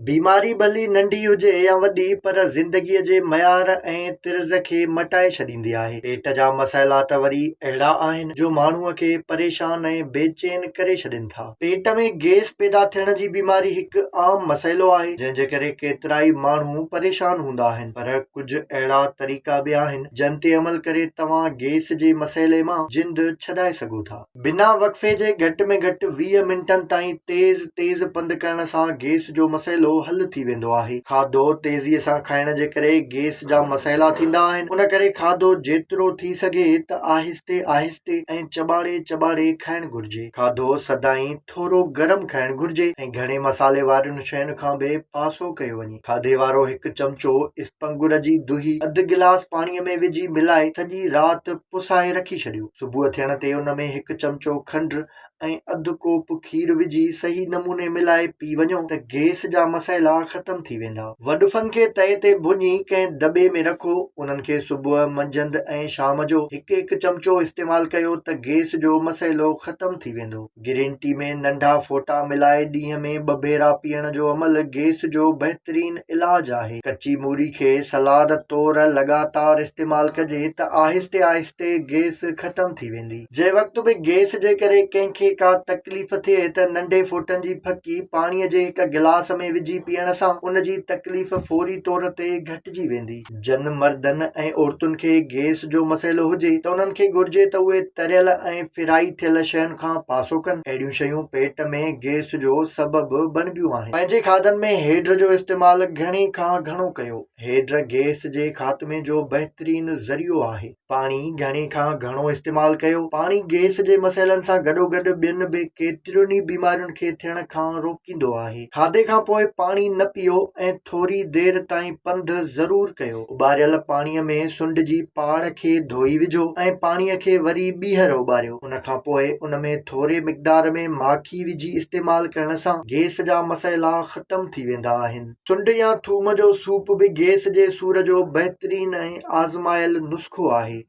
बीमारी भली नंढी हुजे या वॾी पर ज़िंदगीअ जे मयार ऐं तिर्ज़ खे मटाए छॾींदी आहे। पेट जा मसइला त वरी अहिड़ा आहिनि जो माण्हूअ खे परेशान ऐं बेचैन करे छॾनि था। पेट में गैस पैदा थियण जी बीमारी हिकु आम मसइलो आहे जंहिंजे करे केतिरा ई माण्हू परेशान हूंदा आहिनि, पर कुझु अहिड़ा तरीक़ा बि आहिनि जिन ते अमल करे तव्हां गैस जे मसइले मां जिंद छॾाए सघो था। बिना वक़फ़े जे घटि में घटि 20 मिंटनि ताईं तेज़ पंधु करण सां गैस जो मसइलो हल थी वेंदो आहे। खाधो तेज़ीअ सां खाइण जे करे गैस जा मसइला थींदा आहिनि, उन करे खाधो जेतिरो थी सघे त आहिस्ते आहिस्ते ऐं चॿाड़े खाइणु घुर्जे। खाधो सदाईं थोरो गरम खाइणु घुर्जे ऐं घणे मसाले वारियुनि शयुनि खां बि पासो कयो वञे। खाधे वारो हिकु चमचो इस्पंगुर जी दुही अधु गिलास पाणीअ में विझी मिलाए सॼी राति पुसाए रखी छॾियो। सुबुह थियण ते उन में हिकु चमचो खंडु ऐं अधु कोप खीर विझी सही नमूने मिलाए पी वञो त गैस जा मसइला ख़तम थी वेंदा। वॾुफनि खे तए ते भुञी कंहिं दॿे में रखो, उन्हनि खे सुबुह मंझंदि ऐं शाम जो हिकु चमचो इस्तेमालु कयो त गैस जो मसइलो ख़तम थी वेंदो। ग्रीन टी में नंढा फोटा मिलाए ॾींहं में 2 भेरा पीअण जो अमल गैस जो बहितरीन इलाज आहे। कची मूरी खे सलाद तौरु लगातार इस्तेमालु कजे त आहिस्ते आहिस्ते गैस ख़तम थी वेंदी। जंहिं वक़्तु बि गैस जे करे कंहिंखे का तकलीफ़ थिए त नंढे फोटनि जी फकी पाणीअ जे हिकु गिलास में विझी पीअण सां उन जी तकलीफ़ फौरी तौर ते घटिजी वेंदी। जन मर्दनि ऐं औरतुनि खे गैस जो मसइलो हुजे त उन्हनि खे घुर्जे त उहे तरियल ऐं फ्राई थियल शयुनि खां पासो कनि। अहिड़ियूं शयूं पेट में गैस जो सबबु बणबियूं आहिनि। पंहिंजे खाधनि में हेड जो इस्तेमालु घणे खां घणो कयो। हेड गैस जे ख़ात्मे जो बहितरीन ज़रियो आहे। पाणी घणे खां घणो इस्तेमालु कयो। पाणी गैस जे मसइलनि सां गॾोगॾु ॿियनि बि केतिरियुनि ई बीमारियुनि खे थियण खां रोकींदो आहे। खाधे खां पोइ पाणी न पीओ ऐं थोरी देरि ताईं पंधु ज़रूरु कयो। उॿारियल पाणीअ में सुंड जी पाड़ खे धोई विझो ऐं पाणीअ खे वरी ॿीहर उॿारियो। उन खां पोइ उन में थोरे मिक़दार में माखी विझी इस्तेमालु करण सां गैस जा मसइला ख़तम थी वेंदा आहिनि। सुंड या थूम जो सूप बि गैस जे सूर जो बहितरीन ऐं आज़मायल नुस्ख़ो आहे।